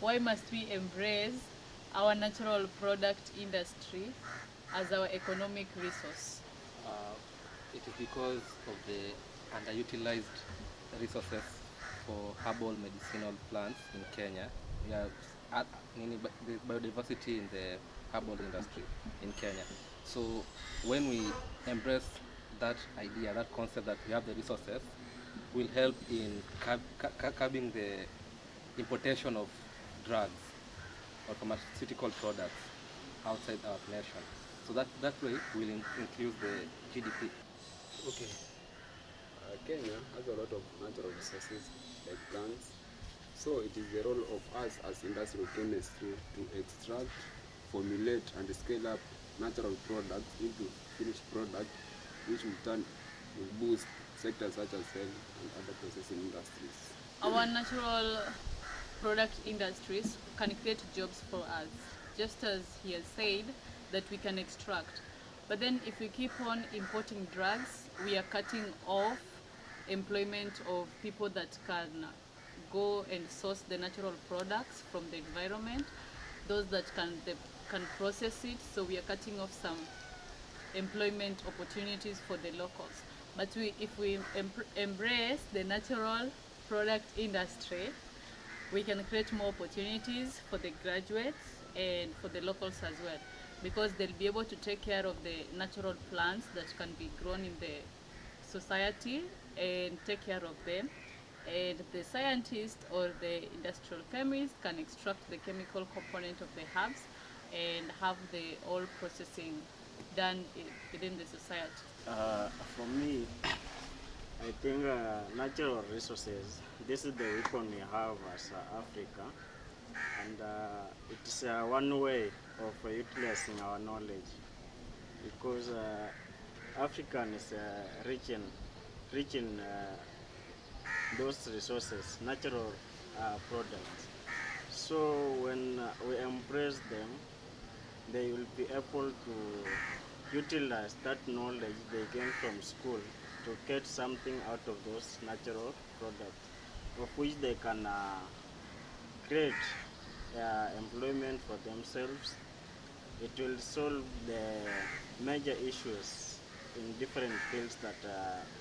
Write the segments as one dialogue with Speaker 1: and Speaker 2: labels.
Speaker 1: why must we embrace our natural product industry as our economic resource?
Speaker 2: Uh, it is because of the underutilized resources for herbal medicinal plants in Kenya. We have the biodiversity in the herbal industry in Kenya. So when we embrace that idea, that concept that we have the resources, will help in curbing the importation of drugs or pharmaceutical products outside our nation. So that way will increase the GDP.
Speaker 3: Okay, Kenya has a lot of natural resources like plants, so it is the role of us as industrial chemistry to extract, formulate and scale up natural products into finished product, which in turn will boost sectors such as health and other processing industries.
Speaker 1: Our natural product industries can create jobs for us, just as he has said that we can extract. But then if we keep on importing drugs, we are cutting off employment of people that can go and source the natural products from the environment, those that can process it. So we are cutting off some employment opportunities for the locals. But if we embrace the natural product industry, we can create more opportunities for the graduates and for the locals as well, because they'll be able to take care of the natural plants that can be grown in the society and take care of them. And the scientist or the industrial chemist can extract the chemical component of the herbs and have the all processing done within the society.
Speaker 4: For me, I think natural resources, this is the weapon we have as Africa, and it's one way of utilizing our knowledge, because African is rich in those resources, natural products. So when we embrace them, they will be able to utilize that knowledge they gain from school to get something out of those natural products, of which they can create employment for themselves. It will solve the major issues in different fields that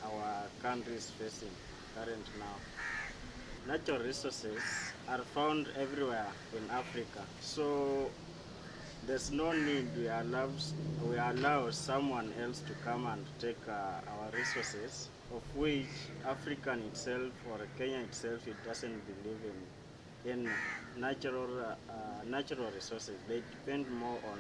Speaker 4: our country is facing current now. Natural resources are found everywhere in Africa, so there's no need we allow someone else to come and take our resources, of which African itself or Kenya itself, it doesn't believe in natural resources. They depend more on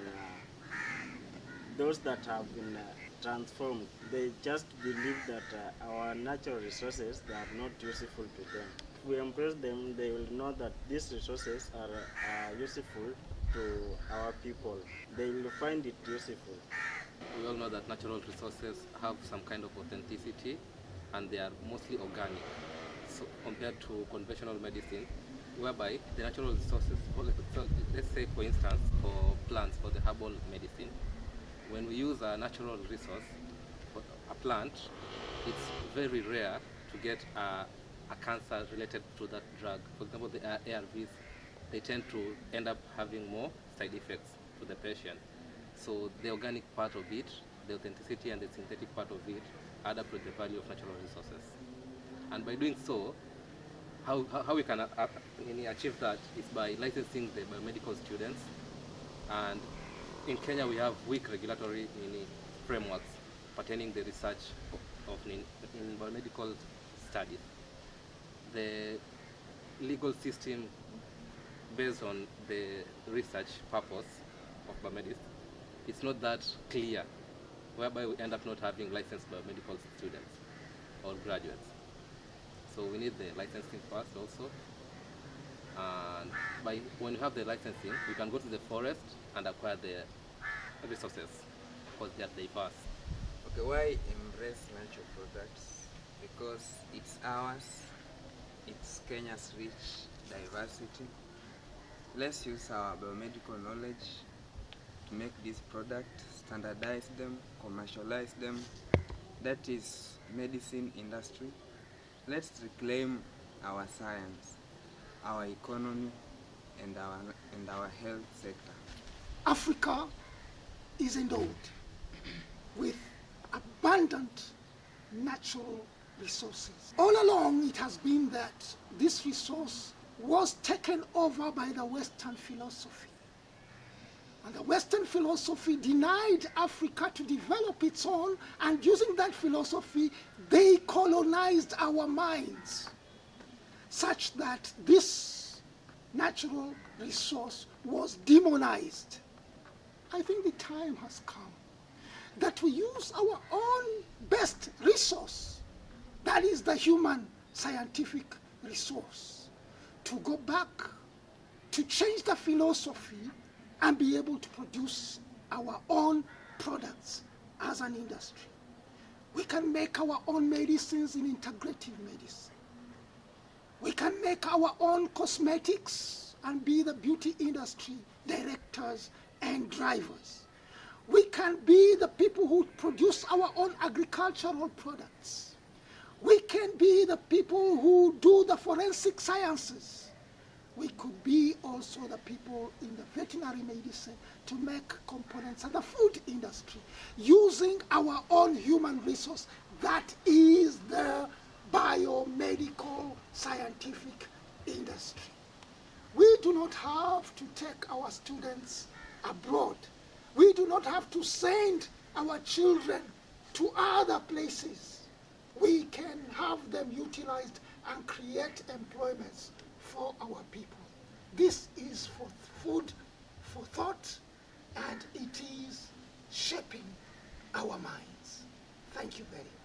Speaker 4: those that have been transformed. They just believe that our natural resources, they are not useful to them. If we embrace them, they will know that these resources are useful to our people. They will find it useful.
Speaker 2: We all know that natural resources have some kind of authenticity and they are mostly organic, so compared to conventional medicine, whereby the natural resources, so let's say for instance for plants, for the herbal medicine, when we use a natural resource, a plant, it's very rare to get a cancer related to that drug. For example, the ARVs, they tend to end up having more side effects to the patient. So the organic part of it, the authenticity and the synthetic part of it add up to the value of natural resources. And by doing so, how we can achieve that is by licensing the biomedical students. And in Kenya we have weak regulatory frameworks pertaining the research in biomedical studies. The legal system based on the research purpose of biomedicine, it's not that clear, whereby we end up not having licensed biomedical students or graduates. So we need the licensing first also. And when you have the licensing, you can go to the forest and acquire the resources because they are diverse.
Speaker 5: Okay, why embrace natural products? Because it's ours, it's Kenya's rich diversity. Let's use our biomedical knowledge to make these products, standardize them, commercialize them. That is medicine industry. Let's reclaim our science, our economy, and our health sector.
Speaker 6: Africa is endowed with abundant natural resources. All along it has been that this resource was taken over by the Western philosophy. And the Western philosophy denied Africa to develop its own, and using that philosophy, they colonized our minds, such that this natural resource was demonized. I think the time has come that we use our own best resource, that is the human scientific resource, to go back, to change the philosophy, and be able to produce our own products as an industry. We can make our own medicines in integrative medicine. We can make our own cosmetics and be the beauty industry directors and drivers. We can be the people who produce our own agricultural products. We can be the people who do the forensic sciences. We could be also the people in the veterinary medicine to make components and the food industry using our own human resource. That is the biomedical scientific industry. We do not have to take our students abroad. We do not have to send our children to other places. We can have them utilized and create employments for our people. This is for food, for thought, and it is shaping our minds. Thank you very much.